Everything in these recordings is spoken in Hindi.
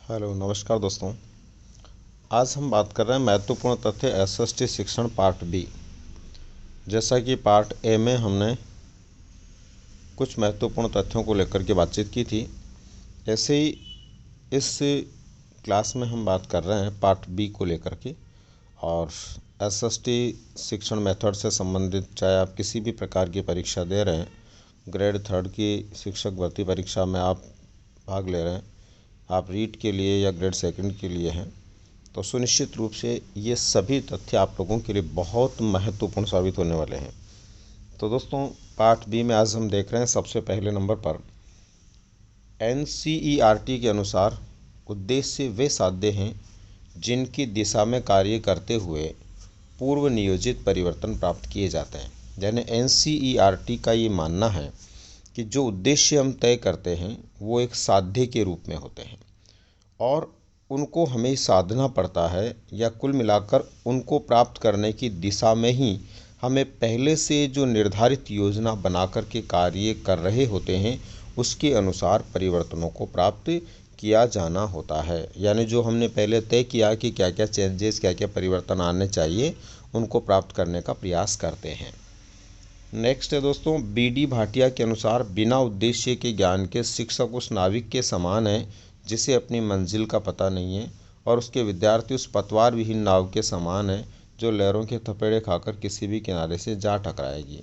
हेलो नमस्कार दोस्तों। आज हम बात कर रहे हैं महत्वपूर्ण तथ्य एसएसटी शिक्षण पार्ट बी। जैसा कि पार्ट ए में हमने कुछ महत्वपूर्ण तथ्यों को लेकर के बातचीत की थी, ऐसे ही इस क्लास में हम बात कर रहे हैं पार्ट बी को लेकर के। और एसएसटी शिक्षण मेथड से संबंधित चाहे आप किसी भी प्रकार की परीक्षा दे रहे हैं, ग्रेड 3 की शिक्षक भर्ती परीक्षा में आप भाग ले रहे हैं, आप रीट के लिए या ग्रेड 2 के लिए हैं, तो सुनिश्चित रूप से ये सभी तथ्य आप लोगों के लिए बहुत महत्वपूर्ण साबित होने वाले हैं। तो दोस्तों, पार्ट बी में आज हम देख रहे हैं सबसे पहले नंबर पर एनसीईआरटी के अनुसार उद्देश्य वे साध्य हैं जिनकी दिशा में कार्य करते हुए पूर्व नियोजित परिवर्तन प्राप्त किए जाते हैं। यानी एनसीईआरटी का ये मानना है कि जो उद्देश्य हम तय करते हैं वो एक साध्य के रूप में होते हैं और उनको हमें साधना पड़ता है, या कुल मिलाकर उनको प्राप्त करने की दिशा में ही हमें पहले से जो निर्धारित योजना बना कर के कार्य कर रहे होते हैं उसके अनुसार परिवर्तनों को प्राप्त किया जाना होता है। यानी जो हमने पहले तय किया कि क्या क्या चेंजेस, क्या क्या परिवर्तन आने चाहिए, उनको प्राप्त करने का प्रयास करते हैं। नेक्स्ट है दोस्तों, बीडी भाटिया के अनुसार बिना उद्देश्य के ज्ञान के शिक्षक उस नाविक के समान है जिसे अपनी मंजिल का पता नहीं है, और उसके विद्यार्थी उस पतवार विहीन नाव के समान है जो लहरों के थपेड़े खाकर किसी भी किनारे से जा टकराएगी।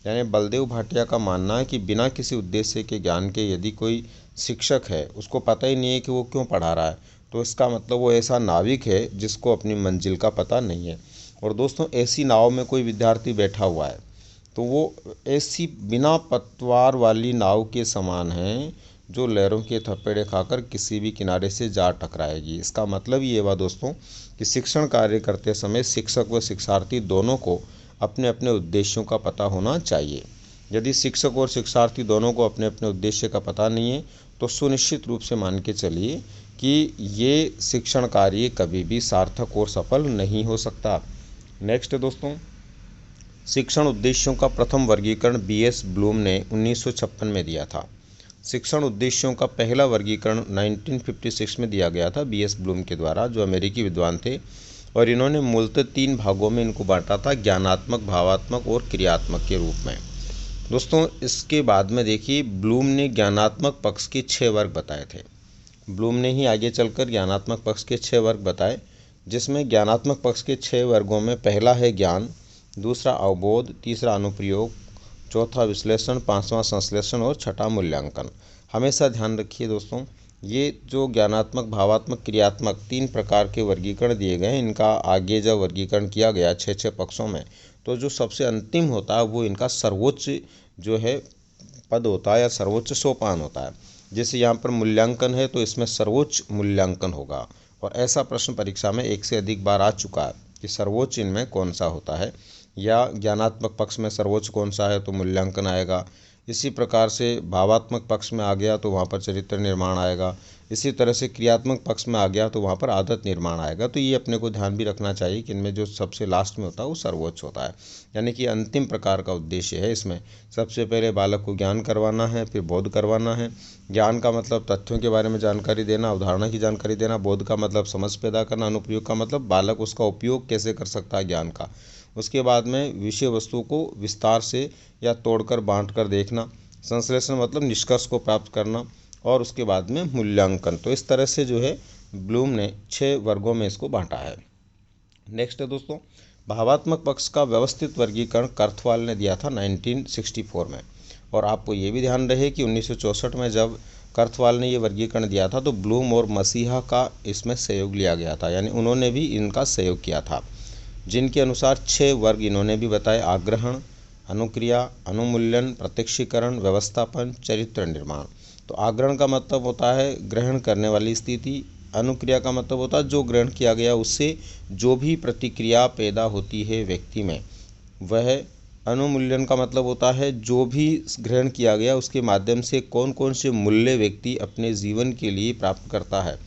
यानी बलदेव भाटिया का मानना है कि बिना किसी उद्देश्य के ज्ञान के यदि कोई शिक्षक है, उसको पता ही नहीं है कि वो क्यों पढ़ा रहा है, तो इसका मतलब वो ऐसा नाविक है जिसको अपनी मंजिल का पता नहीं है। और दोस्तों, ऐसी नाव में कोई विद्यार्थी बैठा हुआ है तो वो ऐसी बिना पतवार वाली नाव के समान है जो लहरों के थपेड़े खाकर किसी भी किनारे से जा टकराएगी। इसका मतलब ये हुआ दोस्तों कि शिक्षण कार्य करते समय शिक्षक व शिक्षार्थी दोनों को अपने अपने उद्देश्यों का पता होना चाहिए। यदि शिक्षक और शिक्षार्थी दोनों को अपने अपने उद्देश्य का पता नहीं है तो सुनिश्चित रूप से मान के चलिए कि ये शिक्षण कार्य कभी भी सार्थक और सफल नहीं हो सकता। नेक्स्ट दोस्तों, शिक्षण उद्देश्यों का प्रथम वर्गीकरण बीएस ब्लूम ने 1956 में दिया था। शिक्षण उद्देश्यों का पहला वर्गीकरण 1956 में दिया गया था बीएस ब्लूम के द्वारा, जो अमेरिकी विद्वान थे, और इन्होंने मूलतः 3 भागों में इनको बांटा था, ज्ञानात्मक, भावात्मक और क्रियात्मक के रूप में। दोस्तों, इसके बाद में देखिए, ब्लूम ने ज्ञानात्मक पक्ष के 6 वर्ग बताए थे। ब्लूम ने ही आगे चलकर ज्ञानात्मक पक्ष के 6 वर्ग बताए, जिसमें ज्ञानात्मक पक्ष के 6 वर्गों में पहला है ज्ञान, दूसरा अवबोध, तीसरा अनुप्रयोग, चौथा विश्लेषण, पांचवा संश्लेषण और छठा मूल्यांकन। हमेशा ध्यान रखिए दोस्तों, ये जो ज्ञानात्मक, भावात्मक, क्रियात्मक 3 प्रकार के वर्गीकरण दिए गए हैं, इनका आगे जब वर्गीकरण किया गया 6 पक्षों में, तो जो सबसे अंतिम होता है वो इनका सर्वोच्च जो है पद होता है या सर्वोच्च सोपान होता है। जैसे यहाँ पर मूल्यांकन है तो इसमें सर्वोच्च मूल्यांकन होगा, और ऐसा प्रश्न परीक्षा में 1 से अधिक बार आ चुका है कि सर्वोच्च इनमें कौन सा होता है, या ज्ञानात्मक पक्ष में सर्वोच्च कौन सा है तो मूल्यांकन आएगा। इसी प्रकार से भावात्मक पक्ष में आ गया तो वहाँ पर चरित्र निर्माण आएगा। इसी तरह से क्रियात्मक पक्ष में आ गया तो वहाँ पर आदत निर्माण आएगा। तो ये अपने को ध्यान भी रखना चाहिए कि इनमें जो सबसे लास्ट में होता है वो सर्वोच्च होता है। यानी कि अंतिम प्रकार का उद्देश्य है इसमें। सबसे पहले बालक को ज्ञान करवाना है, फिर बोध करवाना है। ज्ञान का मतलब तथ्यों के बारे में जानकारी देना, अवधारणा की जानकारी देना। बोध का मतलब समझ पैदा करना। अनुप्रयोग का मतलब बालक उसका उपयोग कैसे कर सकता है ज्ञान का। उसके बाद में विषय वस्तु को विस्तार से या तोड़कर बांट कर देखना। संश्लेषण मतलब निष्कर्ष को प्राप्त करना, और उसके बाद में मूल्यांकन। तो इस तरह से जो है ब्लूम ने 6 वर्गों में इसको बांटा है। नेक्स्ट है दोस्तों, भावात्मक पक्ष का व्यवस्थित वर्गीकरण कर्थवाल ने दिया था 1964 में। और आपको ये भी ध्यान रहे कि 1964 में जब कर्थवाल ने ये वर्गीकरण दिया था तो ब्लूम और मसीहा का इसमें सहयोग लिया गया था, यानी उन्होंने भी इनका सहयोग किया था, जिनके अनुसार 6 वर्ग इन्होंने भी बताए: आग्रहण, अनुक्रिया, अनुमूल्यन, प्रत्यक्षीकरण, व्यवस्थापन, चरित्र निर्माण। तो आग्रहण का मतलब होता है ग्रहण करने वाली स्थिति। अनुक्रिया का मतलब होता है जो ग्रहण किया गया उससे जो भी प्रतिक्रिया पैदा होती है व्यक्ति में वह। अनुमूल्यन का मतलब होता है जो भी ग्रहण किया गया उसके माध्यम से कौन कौन से मूल्य व्यक्ति अपने जीवन के लिए प्राप्त करता है,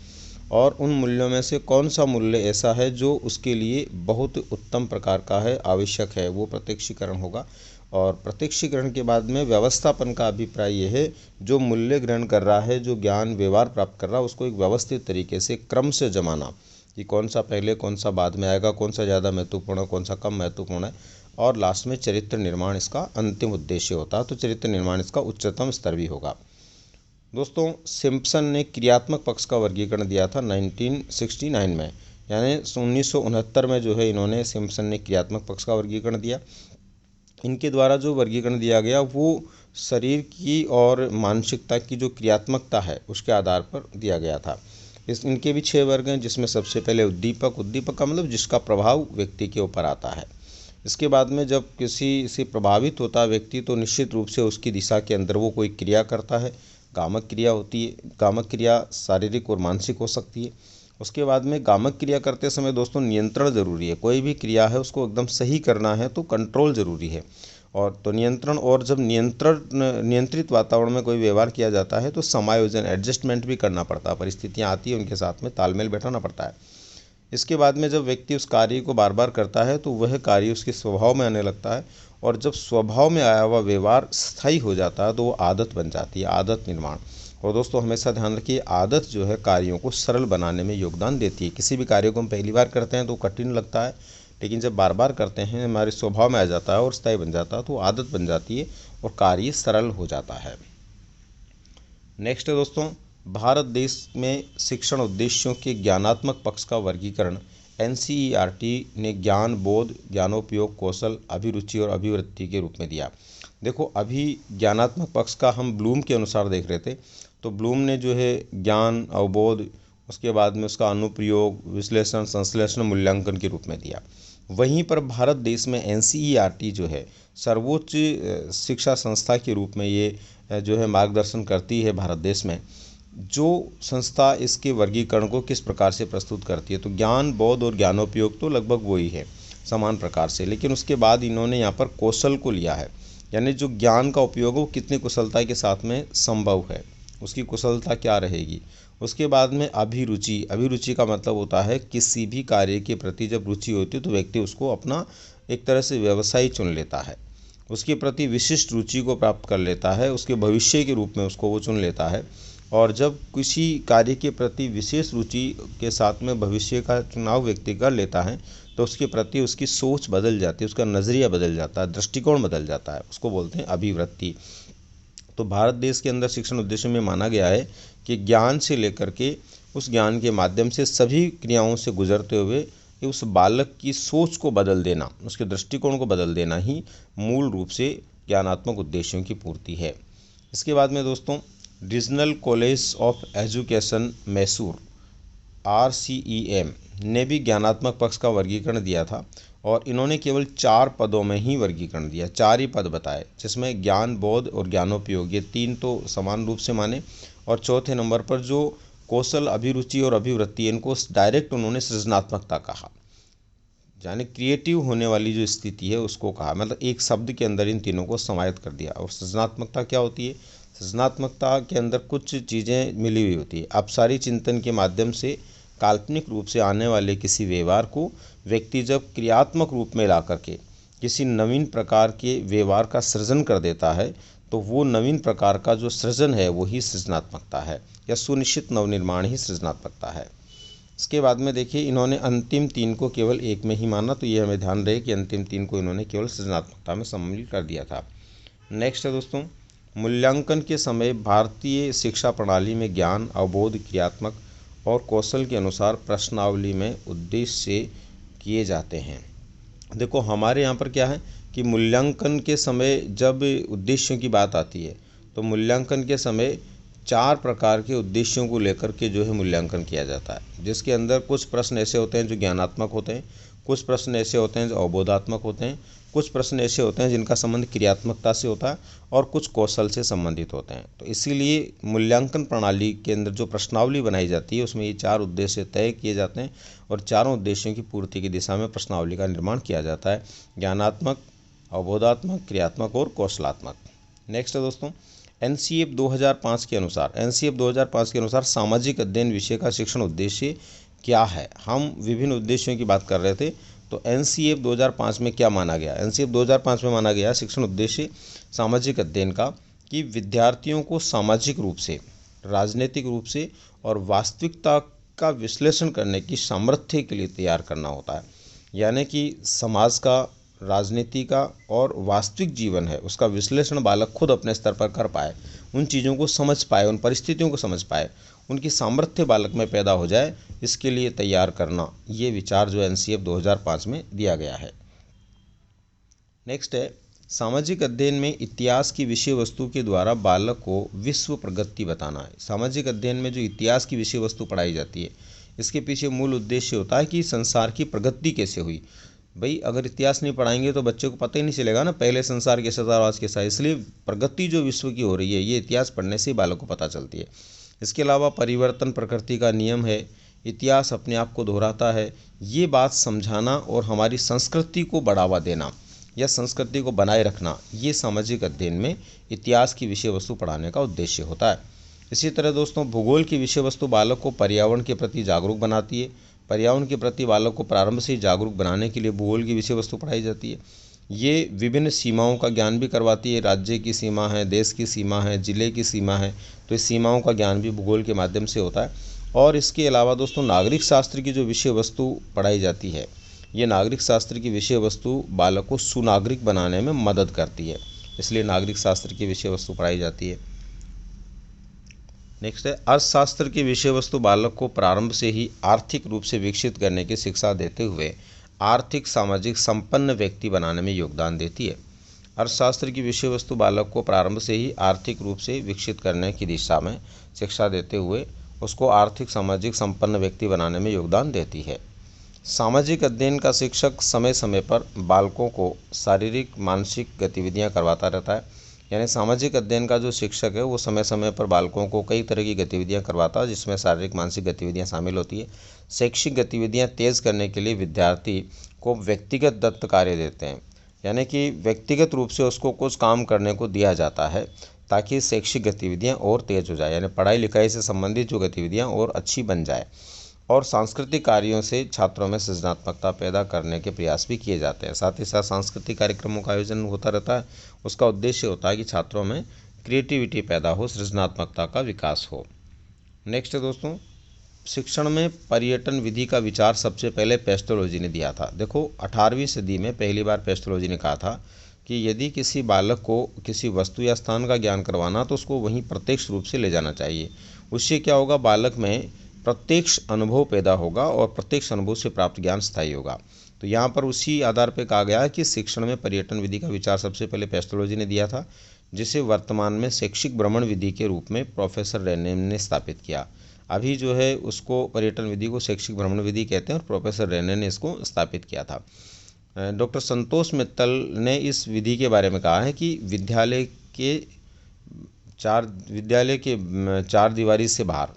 और उन मूल्यों में से कौन सा मूल्य ऐसा है जो उसके लिए बहुत उत्तम प्रकार का है, आवश्यक है, वो प्रत्यक्षीकरण होगा। और प्रत्यक्षीकरण के बाद में व्यवस्थापन का अभिप्राय यह है, जो मूल्य ग्रहण कर रहा है, जो ज्ञान व्यवहार प्राप्त कर रहा है, उसको एक व्यवस्थित तरीके से क्रम से जमाना कि कौन सा पहले कौन सा बाद में आएगा, कौन सा ज़्यादा महत्वपूर्ण है, कौन सा कम महत्वपूर्ण है, और लास्ट में चरित्र निर्माण इसका अंतिम उद्देश्य होता है। तो चरित्र निर्माण इसका उच्चतम स्तर भी होगा। दोस्तों, सिम्पसन ने क्रियात्मक पक्ष का वर्गीकरण दिया था 1969 में, यानी 1969 में जो है इन्होंने सिम्पसन ने क्रियात्मक पक्ष का वर्गीकरण दिया। इनके द्वारा जो वर्गीकरण दिया गया वो शरीर की और मानसिकता की जो क्रियात्मकता है उसके आधार पर दिया गया था। इनके भी 6 वर्ग हैं, जिसमें सबसे पहले उद्दीपक। उद्दीपक का मतलब जिसका प्रभाव व्यक्ति के ऊपर आता है। इसके बाद में जब किसी से प्रभावित होता है व्यक्ति, तो निश्चित रूप से उसकी दिशा के अंदर वो कोई क्रिया करता है, कामक क्रिया होती है। कामक क्रिया शारीरिक और मानसिक हो सकती है। उसके बाद में कामक क्रिया करते समय दोस्तों नियंत्रण ज़रूरी है। कोई भी क्रिया है उसको एकदम सही करना है तो कंट्रोल ज़रूरी है। और तो नियंत्रण, और जब नियंत्रित वातावरण में कोई व्यवहार किया जाता है तो समायोजन, एडजस्टमेंट भी करना पड़ता है। परिस्थितियाँ आती है, उनके साथ में तालमेल बैठाना पड़ता है। इसके बाद में जब व्यक्ति उस कार्य को बार बार करता है तो वह कार्य उसके स्वभाव में आने लगता है, और जब स्वभाव में आया हुआ व्यवहार स्थायी हो जाता है तो वो आदत बन जाती है, आदत निर्माण। और दोस्तों हमेशा ध्यान रखिए, आदत जो है कार्यों को सरल बनाने में योगदान देती है। किसी भी कार्य को हम पहली बार करते हैं तो कठिन लगता है, लेकिन जब बार बार करते हैं हमारे स्वभाव में आ जाता है और स्थायी बन जाता है तो आदत बन जाती है और कार्य सरल हो जाता है। नेक्स्ट है दोस्तों, भारत देश में शिक्षण उद्देश्यों के ज्ञानात्मक पक्ष का वर्गीकरण NCERT ने ज्ञान, बोध, ज्ञानोपयोग, कौशल, अभिरुचि और अभिवृत्ति के रूप में दिया। देखो, अभी ज्ञानात्मक पक्ष का हम ब्लूम के अनुसार देख रहे थे, तो ब्लूम ने जो है ज्ञान, अवबोध, उसके बाद में उसका अनुप्रयोग, विश्लेषण, संश्लेषण, मूल्यांकन के रूप में दिया। वहीं पर भारत देश में NCERT जो है सर्वोच्च शिक्षा संस्था के रूप में ये जो है मार्गदर्शन करती है भारत देश में। जो संस्था इसके वर्गीकरण को किस प्रकार से प्रस्तुत करती है, तो ज्ञान, बोध और ज्ञानोपयोग तो लगभग वही है समान प्रकार से, लेकिन उसके बाद इन्होंने यहाँ पर कौशल को लिया है, यानी जो ज्ञान का उपयोग वो कितनी कुशलता के साथ में संभव है, उसकी कुशलता क्या रहेगी। उसके बाद में अभिरुचि। अभिरुचि का मतलब होता है किसी भी कार्य के प्रति जब रुचि होती है तो व्यक्ति उसको अपना एक तरह से व्यवसाय चुन लेता है, उसके प्रति विशिष्ट रुचि को प्राप्त कर लेता है, उसके भविष्य के रूप में उसको वो चुन लेता है। और जब किसी कार्य के प्रति विशेष रुचि के साथ में भविष्य का चुनाव व्यक्ति कर लेता है तो उसके प्रति उसकी सोच बदल जाती है, उसका नज़रिया बदल जाता है, दृष्टिकोण बदल जाता है, उसको बोलते हैं अभिवृत्ति। तो भारत देश के अंदर शिक्षण उद्देश्य में माना गया है कि ज्ञान से लेकर के उस ज्ञान के माध्यम से सभी क्रियाओं से गुजरते हुए उस बालक की सोच को बदल देना, उसके दृष्टिकोण को बदल देना ही मूल रूप से ज्ञानात्मक उद्देश्यों की पूर्ति है। इसके बाद में दोस्तों, regional college of education Mysore RCEM ने भी ज्ञानात्मक पक्ष का वर्गीकरण दिया था, और इन्होंने केवल 4 पदों में ही वर्गीकरण दिया, 4 ही पद बताए, जिसमें ज्ञान, बोध और ज्ञानोपयोग, ये 3 तो समान रूप से माने, और चौथे नंबर पर जो कौशल, अभिरुचि और अभिवृत्ति, इनको डायरेक्ट उन्होंने सृजनात्मकता कहा, यानी क्रिएटिव होने वाली जो स्थिति है उसको कहा, मतलब एक शब्द के अंदर इन तीनों को समाहित कर दिया। और सृजनात्मकता क्या होती है, सृजनात्मकता के अंदर कुछ चीज़ें मिली हुई होती है। अपसारी चिंतन के माध्यम से काल्पनिक रूप से आने वाले किसी व्यवहार को व्यक्ति जब क्रियात्मक रूप में ला करके किसी नवीन प्रकार के व्यवहार का सृजन कर देता है तो वो नवीन प्रकार का जो सृजन है वही सृजनात्मकता है, या सुनिश्चित नवनिर्माण ही सृजनात्मकता है। इसके बाद में देखिए, इन्होंने अंतिम 3 को केवल एक में ही माना, तो ये हमें ध्यान रहे कि अंतिम 3 को इन्होंने केवल सृजनात्मकता में सम्मिलित कर दिया था। नेक्स्ट है दोस्तों, मूल्यांकन के समय भारतीय शिक्षा प्रणाली में ज्ञान, अवबोध, क्रियात्मक और कौशल के अनुसार प्रश्नावली में उद्देश्य किए जाते हैं। देखो, हमारे यहाँ पर क्या है कि मूल्यांकन के समय जब उद्देश्यों की बात आती है तो मूल्यांकन के समय 4 प्रकार के उद्देश्यों को लेकर के जो है मूल्यांकन किया जाता है, जिसके अंदर कुछ प्रश्न ऐसे होते हैं जो ज्ञानात्मक होते हैं, कुछ प्रश्न ऐसे होते हैं जो अवबोधात्मक होते हैं, कुछ प्रश्न ऐसे होते हैं जिनका संबंध क्रियात्मकता से होता है, और कुछ कौशल से संबंधित होते हैं। तो इसीलिए मूल्यांकन प्रणाली के अंदर जो प्रश्नावली बनाई जाती है उसमें ये 4 उद्देश्य तय किए जाते हैं, और चारों उद्देश्यों की पूर्ति की दिशा में प्रश्नावली का निर्माण किया जाता है, ज्ञानात्मक, अवबोधात्मक, क्रियात्मक और कौशलात्मक। नेक्स्ट है दोस्तों, NCERT 2005 के अनुसार सामाजिक अध्ययन विषय का शिक्षण उद्देश्य क्या है। हम विभिन्न उद्देश्यों की बात कर रहे थे, तो NCF 2005 में क्या माना गया? NCF 2005 में माना गया शिक्षण उद्देश्य सामाजिक अध्ययन का कि विद्यार्थियों को सामाजिक रूप से, राजनीतिक रूप से और वास्तविकता का विश्लेषण करने की सामर्थ्य के लिए तैयार करना होता है। यानी कि समाज का, राजनीति का और वास्तविक जीवन है उसका विश्लेषण बालक खुद अपने स्तर पर कर पाए, उन चीज़ों को समझ पाए, उन परिस्थितियों को समझ पाए, उनकी सामर्थ्य बालक में पैदा हो जाए, इसके लिए तैयार करना, ये विचार जो NCF 2005 में दिया गया है। नेक्स्ट है सामाजिक अध्ययन में इतिहास की विषय वस्तु के द्वारा बालक को विश्व प्रगति बताना है। सामाजिक अध्ययन में जो इतिहास की विषय वस्तु पढ़ाई जाती है, इसके पीछे मूल उद्देश्य होता है कि संसार की प्रगति कैसे हुई। भाई अगर इतिहास नहीं पढ़ाएंगे तो बच्चे को पता ही नहीं चलेगा ना पहले संसार कैसा था और आज कैसा है। इसलिए प्रगति जो विश्व की हो रही है ये इतिहास पढ़ने से ही बालक को पता चलती है। इसके अलावा परिवर्तन प्रकृति का नियम है, इतिहास अपने आप को दोहराता है, ये बात समझाना और हमारी संस्कृति को बढ़ावा देना या संस्कृति को बनाए रखना, ये सामाजिक अध्ययन में इतिहास की विषय वस्तु पढ़ाने का उद्देश्य होता है। इसी तरह दोस्तों भूगोल की विषय वस्तु बालक को पर्यावरण के प्रति जागरूक बनाती है। पर्यावरण के प्रति बालक को प्रारंभ से ही जागरूक बनाने के लिए भूगोल की विषय वस्तु पढ़ाई जाती है। ये विभिन्न सीमाओं का ज्ञान भी करवाती है। राज्य की सीमा है, देश की सीमा है, ज़िले की सीमा है, तो इस सीमाओं का ज्ञान भी भूगोल के माध्यम से होता है। और इसके अलावा दोस्तों नागरिक शास्त्र की जो विषय वस्तु पढ़ाई जाती है, ये नागरिक शास्त्र की विषय वस्तु बालक को सुनागरिक बनाने में मदद करती है, इसलिए नागरिक शास्त्र की विषय वस्तु पढ़ाई जाती है। नेक्स्ट है अर्थशास्त्र की विषय वस्तु बालक को प्रारंभ से ही आर्थिक रूप से विकसित करने की शिक्षा देते हुए आर्थिक सामाजिक संपन्न व्यक्ति बनाने में योगदान देती है। अर्थशास्त्र की विषय वस्तु बालक को प्रारंभ से ही आर्थिक रूप से विकसित करने की दिशा में शिक्षा देते हुए उसको आर्थिक सामाजिक संपन्न व्यक्ति बनाने में योगदान देती है। सामाजिक अध्ययन का शिक्षक समय समय पर बालकों को शारीरिक मानसिक गतिविधियां करवाता रहता है। यानी सामाजिक अध्ययन का जो शिक्षक है वो समय समय पर बालकों को कई तरह की गतिविधियां करवाता है, जिसमें शारीरिक मानसिक गतिविधियां शामिल होती है। शैक्षिक गतिविधियां तेज करने के लिए विद्यार्थी को व्यक्तिगत दत्त कार्य देते हैं, यानी कि व्यक्तिगत रूप से उसको कुछ काम करने को दिया जाता है ताकि शैक्षिक गतिविधियां और तेज हो जाए, यानी पढ़ाई लिखाई से संबंधित जो गतिविधियां और अच्छी बन जाए। और सांस्कृतिक कार्यों से छात्रों में सृजनात्मकता पैदा करने के प्रयास भी किए जाते हैं। साथ ही साथ सांस्कृतिक कार्यक्रमों का आयोजन होता रहता है, उसका उद्देश्य होता है कि छात्रों में क्रिएटिविटी पैदा हो, सृजनात्मकता का विकास हो। नेक्स्ट है दोस्तों शिक्षण में पर्यटन विधि का विचार सबसे पहले पेस्टोलॉजी ने दिया था। देखो 18वीं सदी में पहली बार पेस्टोलॉजी ने कहा था कि यदि किसी बालक को किसी वस्तु या स्थान का ज्ञान करवाना तो उसको वहीं प्रत्यक्ष रूप से ले जाना चाहिए। उससे क्या होगा, बालक में प्रत्यक्ष अनुभव पैदा होगा और प्रत्यक्ष अनुभव से प्राप्त ज्ञान स्थायी होगा। तो यहाँ पर उसी आधार पर कहा गया है कि शिक्षण में पर्यटन विधि का विचार सबसे पहले पेस्टोलॉजी ने दिया था, जिसे वर्तमान में शैक्षिक भ्रमण विधि के रूप में प्रोफेसर रेने ने स्थापित किया। अभी जो है उसको पर्यटन विधि को शैक्षिक भ्रमण विधि कहते हैं और प्रोफेसर रेने ने इसको स्थापित किया था। डॉक्टर संतोष मित्तल ने इस विधि के बारे में कहा है कि विद्यालय के चार दीवारी से बाहर,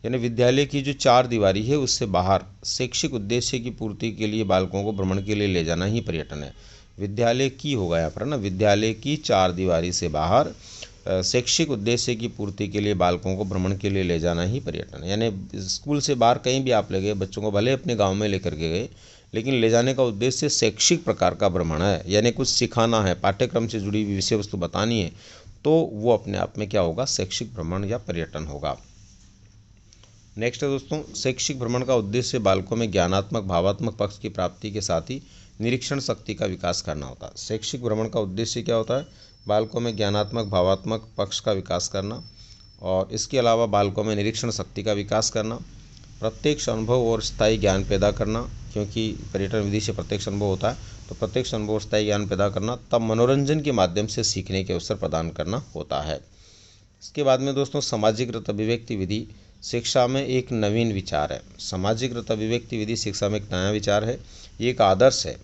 यानी विद्यालय की जो चार दीवारी है उससे बाहर शैक्षिक उद्देश्य की पूर्ति के लिए बालकों को भ्रमण के लिए ले जाना ही पर्यटन है। विद्यालय की होगा यहाँ पर ना, विद्यालय की चार दीवारी से बाहर शैक्षिक उद्देश्य की पूर्ति के लिए बालकों को भ्रमण के लिए ले जाना ही पर्यटन है। यानी स्कूल से बाहर कहीं भी आप ले गए बच्चों को, भले अपने गाँव में लेकर के गए, लेकिन ले जाने का उद्देश्य शैक्षिक प्रकार का भ्रमण है, यानी कुछ सिखाना है, पाठ्यक्रम से जुड़ी हुई विषय वस्तु बतानी है, तो वो अपने आप में क्या होगा, शैक्षिक भ्रमण या पर्यटन होगा। नेक्स्ट है दोस्तों शैक्षिक भ्रमण का उद्देश्य बालकों में ज्ञानात्मक भावात्मक पक्ष की प्राप्ति के साथ ही निरीक्षण शक्ति का विकास करना होता है। शैक्षिक भ्रमण का उद्देश्य क्या होता है, बालकों में ज्ञानात्मक भावात्मक पक्ष का विकास करना और इसके अलावा बालकों में निरीक्षण शक्ति का विकास करना, प्रत्यक्ष अनुभव और स्थायी ज्ञान पैदा करना, क्योंकि पर्यटन विधि से प्रत्यक्ष अनुभव होता है, तो प्रत्यक्ष अनुभव और स्थायी ज्ञान पैदा करना, तब मनोरंजन के माध्यम से सीखने के अवसर प्रदान करना होता है। इसके बाद में दोस्तों सामाजिकृत अभिव्यक्ति विधि शिक्षा में एक नवीन विचार है। सामाजिकृत अभिव्यक्ति विधि शिक्षा में एक नया विचार है, ये एक आदर्श है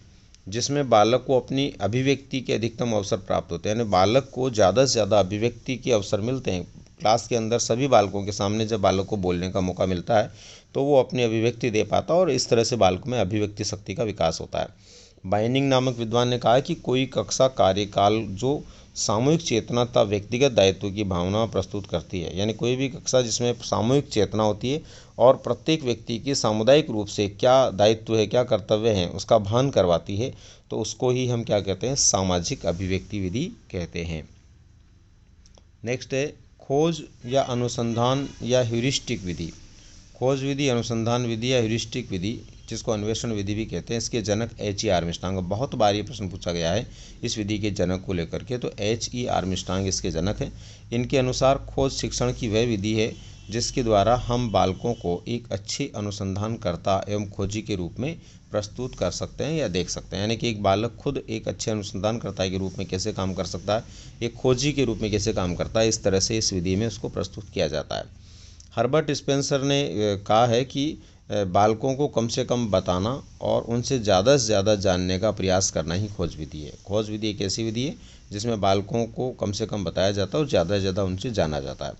जिसमें बालक को अपनी अभिव्यक्ति के अधिकतम अवसर प्राप्त होते हैं, यानी बालक को ज़्यादा से ज़्यादा अभिव्यक्ति के अवसर मिलते हैं। क्लास के अंदर सभी बालकों के सामने जब बालक को बोलने का मौका मिलता है तो वो अपनी अभिव्यक्ति दे पाता है और इस तरह से बालक में अभिव्यक्ति शक्ति का विकास होता है। बाइनिंग नामक विद्वान ने कहा है कि कोई कक्षा कार्यकाल जो सामूहिक चेतना तथा व्यक्तिगत दायित्व की भावना प्रस्तुत करती है। यानी कोई भी कक्षा जिसमें सामूहिक चेतना होती है और प्रत्येक व्यक्ति की सामुदायिक रूप से क्या दायित्व है, क्या कर्तव्य हैं, उसका भान करवाती है, तो उसको ही हम क्या कहते हैं, सामाजिक अभिव्यक्ति विधि कहते हैं। नेक्स्ट है खोज या अनुसंधान या ह्यूरिस्टिक विधि। खोज विधि, अनुसंधान विधि या ह्यूरिस्टिक विधि, जिसको अन्वेषण विधि भी कहते हैं, इसके जनक H.E. आर्मस्ट्रांग। बहुत बार ये प्रश्न पूछा गया है इस विधि के जनक को लेकर के, तो H.E. आर्मस्ट्रांग इसके जनक हैं। इनके अनुसार खोज शिक्षण की वह विधि है जिसके द्वारा हम बालकों को एक अच्छे अनुसंधानकर्ता एवं खोजी के रूप में प्रस्तुत कर सकते हैं या देख सकते हैं। यानी कि एक बालक खुद एक अच्छे अनुसंधानकर्ता के रूप में कैसे काम कर सकता है, एक खोजी के रूप में कैसे काम करता है, इस तरह से इस विधि में उसको प्रस्तुत किया जाता है। हर्बर्ट स्पेंसर ने कहा है कि बालकों को कम से कम बताना और उनसे ज़्यादा से ज़्यादा जानने का प्रयास करना ही खोज विधि है। खोज विधि एक ऐसी विधि है जिसमें बालकों को कम से कम बताया जाता है और ज़्यादा से ज़्यादा उनसे जाना जाता है।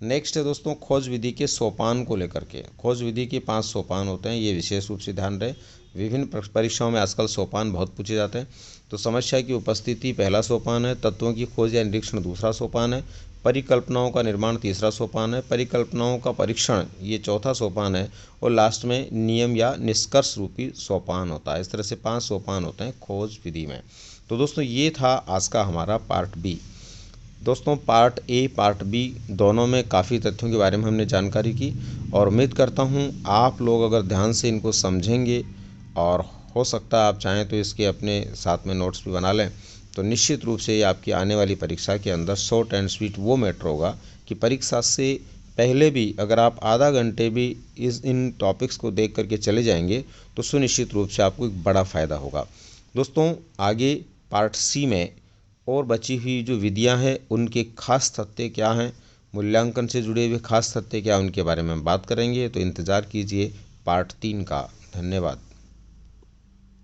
नेक्स्ट है दोस्तों खोज विधि के सोपान को लेकर के। खोज विधि के 5 सोपान होते हैं, ये विशेष रूप से ध्यान रहे। विभिन्न परीक्षाओं में आजकल सोपान बहुत पूछे जाते हैं। तो समस्या की उपस्थिति पहला सोपान है, तत्वों की खोज या निरीक्षण दूसरा सोपान है, परिकल्पनाओं का निर्माण तीसरा सोपान है, परिकल्पनाओं का परीक्षण ये चौथा सोपान है, और लास्ट में नियम या निष्कर्ष रूपी सोपान होता है। इस तरह से 5 सोपान होते हैं खोज विधि में। तो दोस्तों ये था आज का हमारा पार्ट बी। दोस्तों पार्ट ए पार्ट बी दोनों में काफ़ी तथ्यों के बारे में हमने जानकारी की, और उम्मीद करता हूँ आप लोग अगर ध्यान से इनको समझेंगे और हो सकता है आप चाहें तो इसके अपने साथ में नोट्स भी बना लें, तो निश्चित रूप से ये आपकी आने वाली परीक्षा के अंदर शॉर्ट एंड स्वीट वो मैटर होगा कि परीक्षा से पहले भी अगर आप आधा घंटे भी इन टॉपिक्स को देख करके चले जाएंगे तो सुनिश्चित रूप से आपको एक बड़ा फ़ायदा होगा। दोस्तों आगे पार्ट सी में और बची हुई जो विधियां हैं उनके खास तथ्य क्या हैं, मूल्यांकन से जुड़े हुए खास तथ्य क्या, उनके बारे में हम बात करेंगे। तो इंतज़ार कीजिए पार्ट 3 का। धन्यवाद।